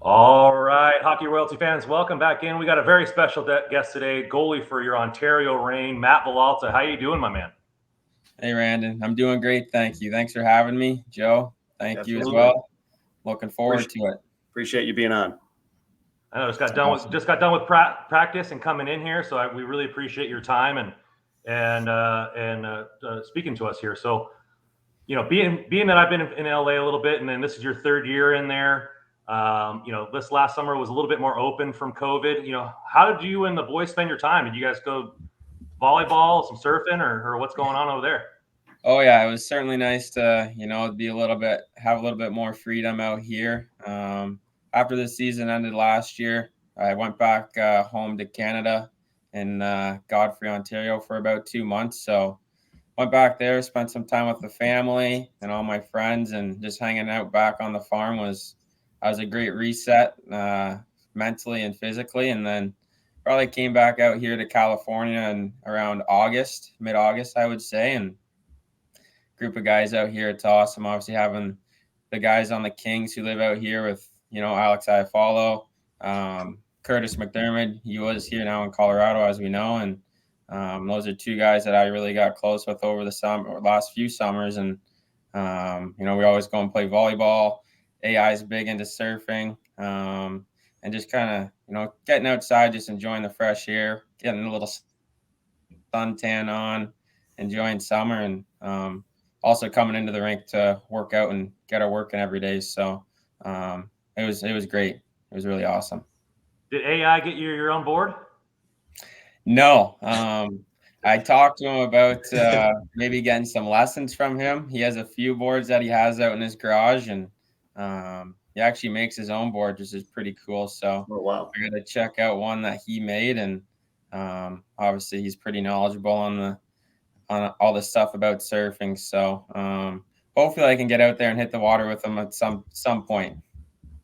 All right, hockey royalty fans, welcome back in. We got a very special guest today, goalie for your Ontario Reign, Matt Villalta. How you doing, my man? Hey, Randon. I'm doing great. Thank you. Thanks for having me. Joe, thank you as Absolutely. well. Looking forward to it. Appreciate you being on. I know just got done with practice and coming in here, so we really appreciate your time and speaking to us here. So, being that I've been in LA a little bit, and then this is your third year in there. This last summer was a little bit more open from COVID. How did you and the boys spend your time? Did you guys go volleyball, some surfing, or what's going on over there? Oh yeah, it was certainly nice to have a little bit more freedom out here. After the season ended last year, I went back home to Canada in Godfrey, Ontario, for about 2 months. So went back there, spent some time with the family and all my friends, and just hanging out back on the farm was a great reset, mentally and physically. And then probably came back out here to California in around mid-August, I would say. And group of guys out here, it's awesome. Obviously having the guys on the Kings who live out here with, Alex Iafallo, Curtis McDermott. He was here now in Colorado, as we know. And those are two guys that I really got close with over the last few summers. And, we always go and play volleyball. AI is big into surfing, and just kind of, getting outside, just enjoying the fresh air, getting a little suntan on, enjoying summer, and also coming into the rink to work out and get our work in every day. So it was great. It was really awesome. Did AI get your own board? No, I talked to him about maybe getting some lessons from him. He has a few boards that he has out in his garage, and he actually makes his own board, which is pretty cool. So Oh, wow. I got to check out one that he made, and obviously he's pretty knowledgeable on all this stuff about surfing. So hopefully I can get out there and hit the water with him at some point.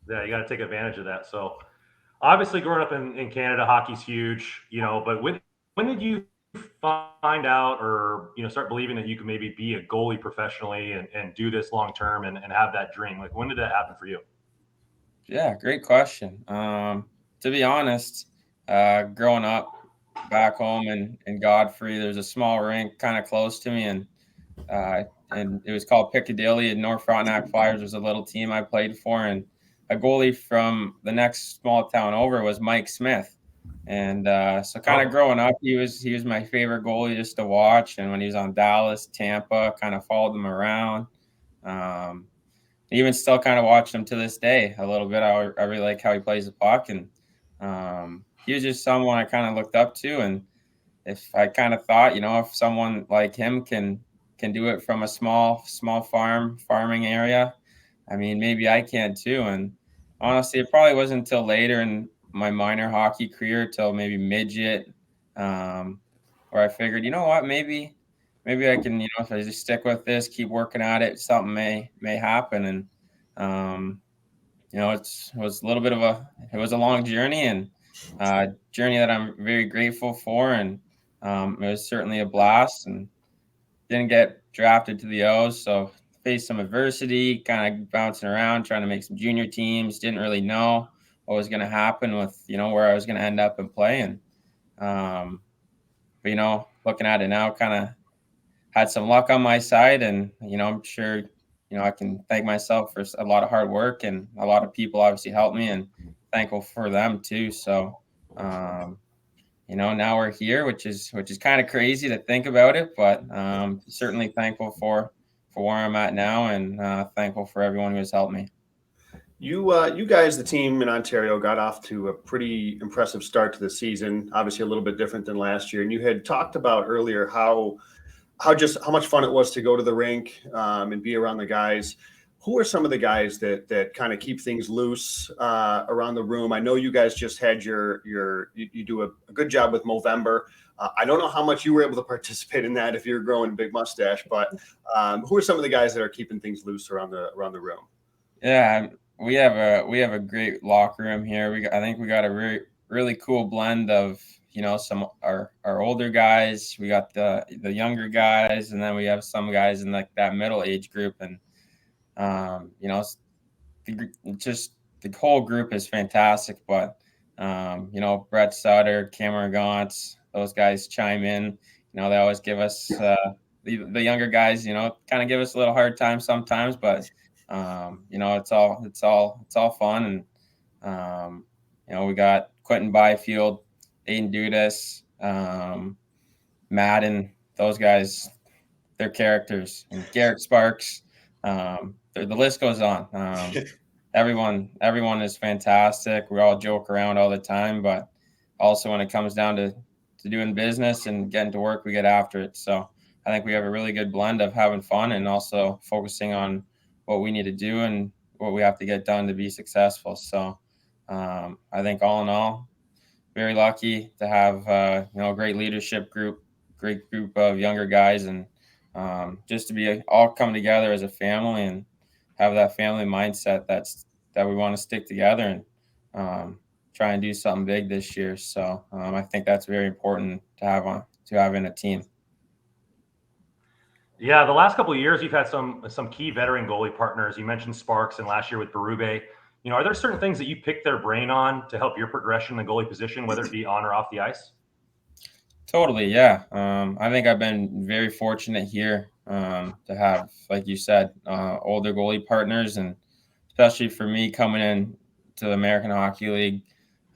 Yeah, you got to take advantage of that. So, obviously, growing up in Canada, hockey's huge. But when did you find out, or start believing that you could maybe be a goalie professionally and do this long term and have that dream? Like, when did that happen for you? Yeah, great question. To be honest, growing up back home in Godfrey, there's a small rink kind of close to me, and it was called Piccadilly. And North Frontenac Flyers was a little team I played for, and a goalie from the next small town over was Mike Smith. And so kind of growing up, he was my favorite goalie just to watch. And when he was on Dallas, Tampa, kind of followed him around. Um, Even still kind of watch him to this day a little bit. I really like how he plays the puck, and he was just someone I kind of looked up to. And if I kind of thought, if someone like him can do it from a small farming area, I mean, maybe I can too. And honestly, it probably wasn't until later in my minor hockey career, till maybe midget, where I figured, you know what, maybe I can, if I just stick with this, keep working at it, something may happen. And it was a little bit of it was a long journey, and journey that I'm very grateful for. And it was certainly a blast, and didn't get drafted to the O's, so faced some adversity, kind of bouncing around, trying to make some junior teams. Didn't really know what was going to happen with, where I was going to end up and play. And, but, looking at it now, kind of had some luck on my side. And, I'm sure, I can thank myself for a lot of hard work, and a lot of people obviously helped me, and thankful for them too. So, now we're here, which is kind of crazy to think about it, but certainly thankful for where I'm at now, and thankful for everyone who has helped me. You guys, the team in Ontario, got off to a pretty impressive start to the season. Obviously, a little bit different than last year. And you had talked about earlier how much fun it was to go to the rink and be around the guys. Who are some of the guys that kind of keep things loose around the room? I know you guys just had you do a good job with Movember. I don't know how much you were able to participate in that if you're growing a big mustache, but who are some of the guys that are keeping things loose around the room? Yeah, we have a great locker room here. I think we got a really cool blend of some our older guys. We got the younger guys, and then we have some guys in like that middle age group. And just the whole group is fantastic, but Brett Sutter, Cameron Gauntz, those guys chime in. They always give us the younger guys, kind of give us a little hard time sometimes, but it's all fun. And we got Quentin Byfield, Aiden Dudas, Madden, those guys, they're characters, and Garrett Sparks. The list goes on. Everyone is fantastic. We all joke around all the time, but also when it comes down to doing business and getting to work, we get after it. So I think we have a really good blend of having fun and also focusing on what we need to do and what we have to get done to be successful. So I think all in all, very lucky to have a great leadership group, great group of younger guys, and just to be all come together as a family and have that family mindset that we want to stick together and try and do something big this year. So I think that's very important to have in a team. Yeah, the last couple of years, you've had some key veteran goalie partners. You mentioned Sparks, and last year with Berube. Are there certain things that you pick their brain on to help your progression in the goalie position, whether it be on or off the ice? Totally, yeah. I think I've been very fortunate here to have, like you said, older goalie partners, and especially for me coming in to the American Hockey League,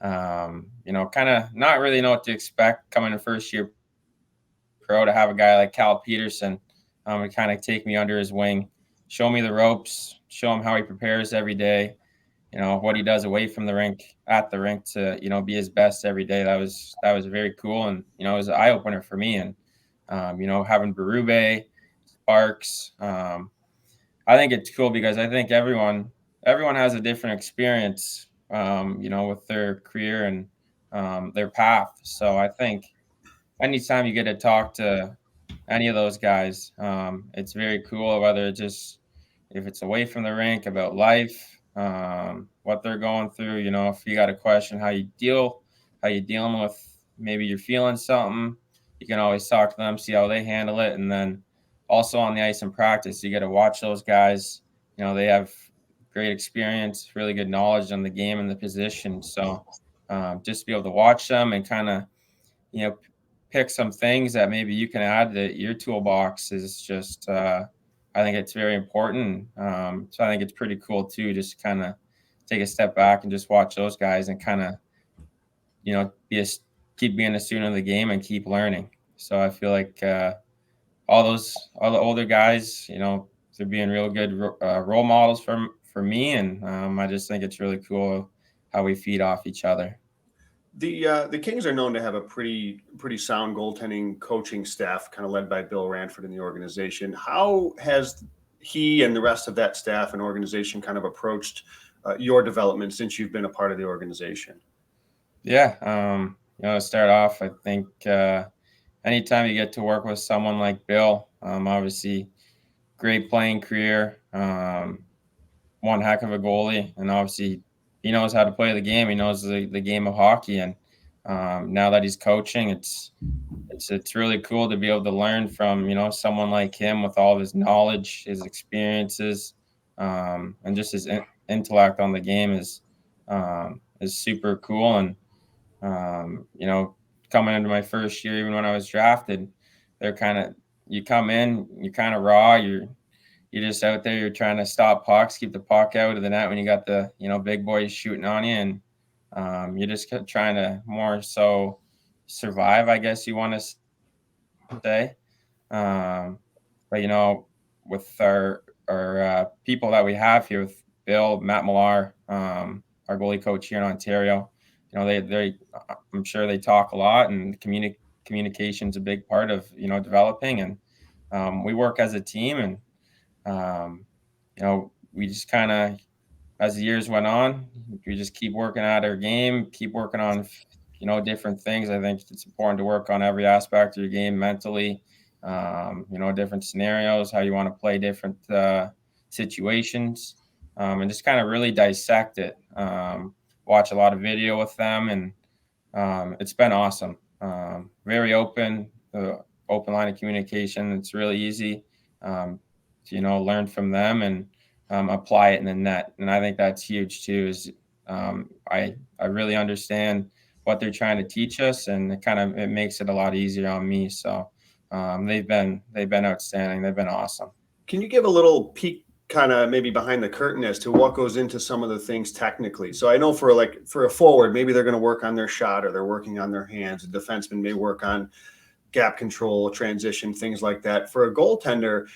kind of not really know what to expect coming in first year pro, to have a guy like Cal Peterson to kind of take me under his wing, show me the ropes, show him how he prepares every day, what he does away from the rink, at the rink, to be his best every day. That was very cool, and it was an eye opener for me. And having Berube, Sparks, I think it's cool because I think everyone has a different experience, with their career and their path. So I think anytime you get to talk to any of those guys, it's very cool, whether it's just if it's away from the rink, about life, what they're going through. If you got a question, how you dealing with, maybe you're feeling something, you can always talk to them, see how they handle it. And then also on the ice in practice, you get to watch those guys. They have great experience, really good knowledge on the game and the position. So just to be able to watch them and kind of, pick some things that maybe you can add to your toolbox is just, I think it's very important. So I think it's pretty cool too, just kind of take a step back and just watch those guys and kind of, keep being a student of the game and keep learning. So I feel like all the older guys, they're being real good role models for me, and I just think it's really cool how we feed off each other. The Kings are known to have a pretty sound goaltending coaching staff, kind of led by Bill Ranford in the organization. How has he and the rest of that staff and organization kind of approached your development since you've been a part of the organization? Yeah, to start off, I think anytime you get to work with someone like Bill, obviously great playing career, one heck of a goalie, and obviously he knows how to play the game. He knows the game of hockey, and now that he's coaching, it's really cool to be able to learn from someone like him with all of his knowledge, his experiences, and just his intellect on the game is super cool. And coming into my first year, even when I was drafted, you come in, you're kind of raw, you're just out there, you're trying to stop pucks, keep the puck out of the net when you got the big boys shooting on you, and you're just trying to more so survive, I guess you want to say. But with our people that we have here, with Bill, Matt Villalta, our goalie coach here in Ontario, they I'm sure they talk a lot, and communication's a big part of developing, and we work as a team, and we just kind of, as the years went on, we just keep working at our game, keep working on, different things. I think it's important to work on every aspect of your game mentally, different scenarios, how you want to play different situations, and just kind of really dissect it. Watch a lot of video with them, and it's been awesome. Very open line of communication. It's really easy to learn from them and apply it in the net. And I think that's huge too, is I really understand what they're trying to teach us, and it makes it a lot easier on me. So they've been outstanding. They've been awesome. Can you give a little peek, kind of maybe behind the curtain, as to what goes into some of the things technically? So I know for a forward, maybe they're going to work on their shot, or they're working on their hands. A defenseman may work on gap control, transition, things like that. For a goaltender,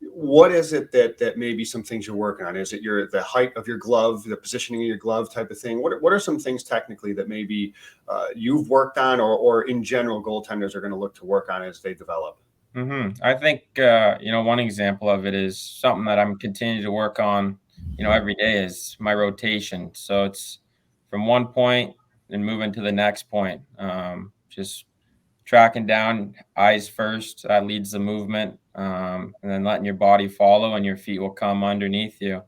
what is it that maybe some things you're working on? Is it the height of your glove, the positioning of your glove type of thing? What are some things technically that maybe you've worked on, or in general goaltenders are going to look to work on as they develop? I think one example of it is something that I'm continuing to work on, every day, is my rotation. So it's from one point and moving to the next point. Just tracking down, eyes first, that leads the movement, and then letting your body follow, and your feet will come underneath you.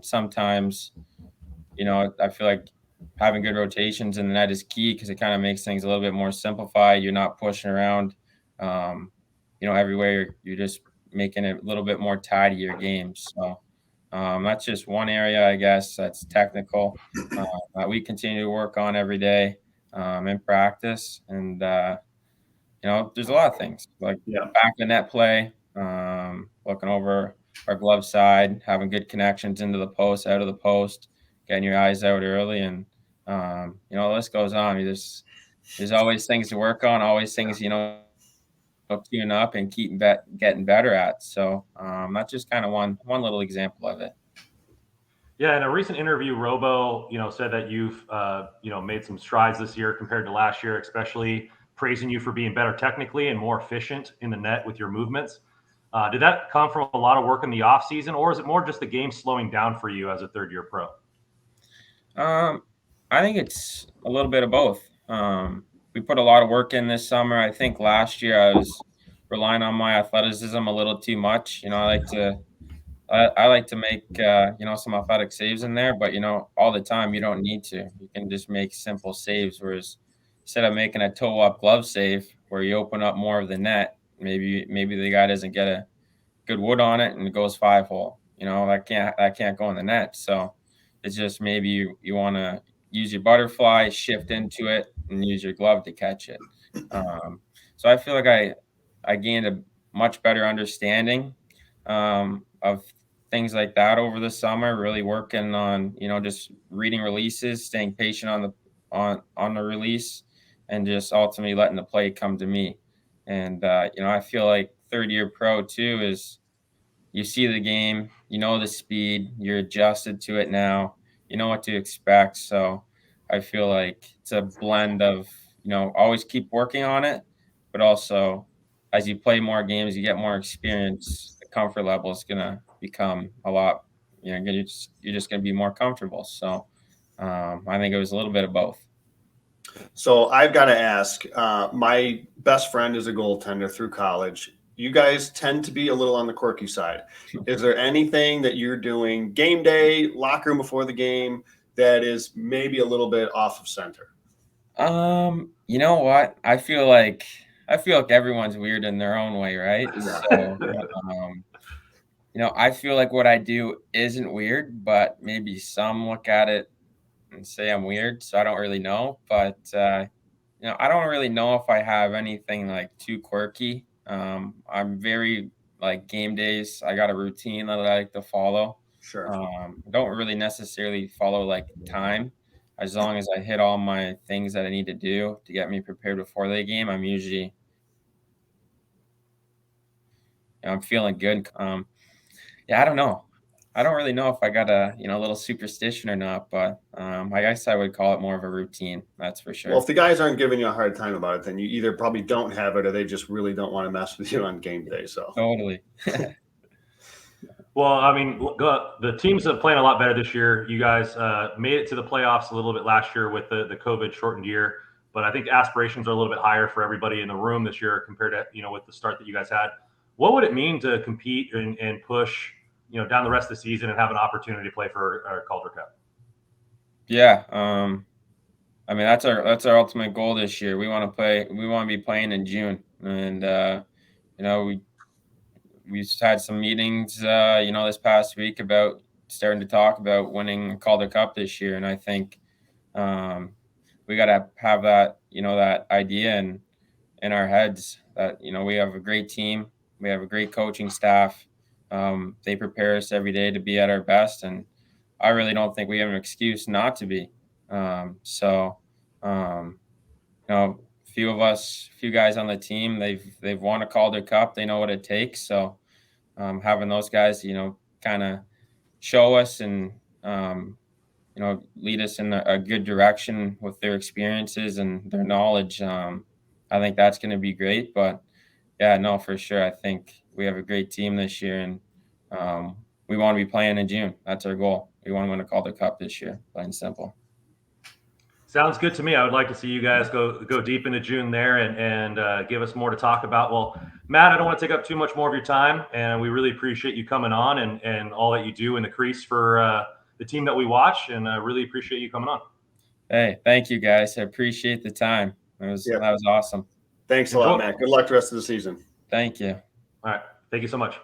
Sometimes, I feel like having good rotations in the net is key, because it kind of makes things a little bit more simplified. You're not pushing around, everywhere. You're just making it a little bit more tied to your game. So that's just one area, I guess, that's technical, that we continue to work on every day in practice. And there's a lot of things like back of net play, looking over our glove side, having good connections into the post, out of the post, getting your eyes out early, and the list goes on. There's always things to work on, always things tune up and keep getting better at. So that's just kind of one little example of it. Yeah, in a recent interview, Robo, said that you've, made some strides this year compared to last year, especially praising you for being better technically and more efficient in the net with your movements. Did that come from a lot of work in the off season, or is it more just the game slowing down for you as a third-year pro? I think it's a little bit of both. We put a lot of work in this summer. I think last year I was relying on my athleticism a little too much. I like to make some athletic saves in there, but all the time you don't need to. You can just make simple saves. Whereas instead of making a toe up glove save where you open up more of the net, maybe the guy doesn't get a good wood on it and it goes 5-hole. That can't go in the net. So it's just maybe you want to use your butterfly, shift into it, and use your glove to catch it. So I feel like I gained a much better understanding of things like that over the summer, really working on, just reading releases, staying patient on the release, and just ultimately letting the play come to me. And, I feel like third-year pro too is you see the game, the speed, you're adjusted to it now, you know what to expect. So I feel like it's a blend of, always keep working on it, but also as you play more games, you get more experience, the comfort level is going to become a lot, you're just going to be more comfortable. So I think it was a little bit of both. So I've got to ask, my best friend is a goaltender through college. You guys tend to be a little on the quirky side. Is there anything that you're doing game day, locker room before the game, that is maybe a little bit off of center? You know what? I feel like everyone's weird in their own way, right? Yeah. So, I feel like what I do isn't weird, but maybe some look at it and say I'm weird, so I don't really know. But I don't really know if I have anything like too quirky. I'm very like game days. I got a routine that I like to follow. Sure. I don't really necessarily follow like time. As long as I hit all my things that I need to do to get me prepared before the game, I'm usually, I'm feeling good. Yeah, I don't know. I don't really know if I got a little superstition or not, but I guess I would call it more of a routine. That's for sure. Well, if the guys aren't giving you a hard time about it, then you either probably don't have it, or they just really don't want to mess with you on game day. So Totally. Well, I mean, the teams are playing a lot better this year. You guys made it to the playoffs a little bit last year with the COVID shortened year, but I think aspirations are a little bit higher for everybody in the room this year compared to with the start that you guys had. What would it mean to compete and push down the rest of the season and have an opportunity to play for Calder Cup? Yeah, I mean that's our ultimate goal this year. We want to play. We want to be playing in June, and we had some meetings, this past week about starting to talk about winning a Calder Cup this year. And I think we got to have that, that idea in our heads that, we have a great team. We have a great coaching staff. They prepare us every day to be at our best. And I really don't think we have an excuse not to be. A few guys on the team, they've won a Calder Cup. They know what it takes. So having those guys, kind of show us and, lead us in a good direction with their experiences and their knowledge. I think that's going to be great. But yeah, no, for sure. I think we have a great team this year, and we want to be playing in June. That's our goal. We want to win a Calder Cup this year, plain and simple. Sounds good to me. I would like to see you guys go deep into June there and give us more to talk about. Well, Matt, I don't want to take up too much more of your time, and we really appreciate you coming on and all that you do in the crease for the team that we watch, and I really appreciate you coming on. Hey, thank you guys. I appreciate the time. That was awesome. Thanks a lot, Matt. Good luck the rest of the season. Thank you. All right. Thank you so much.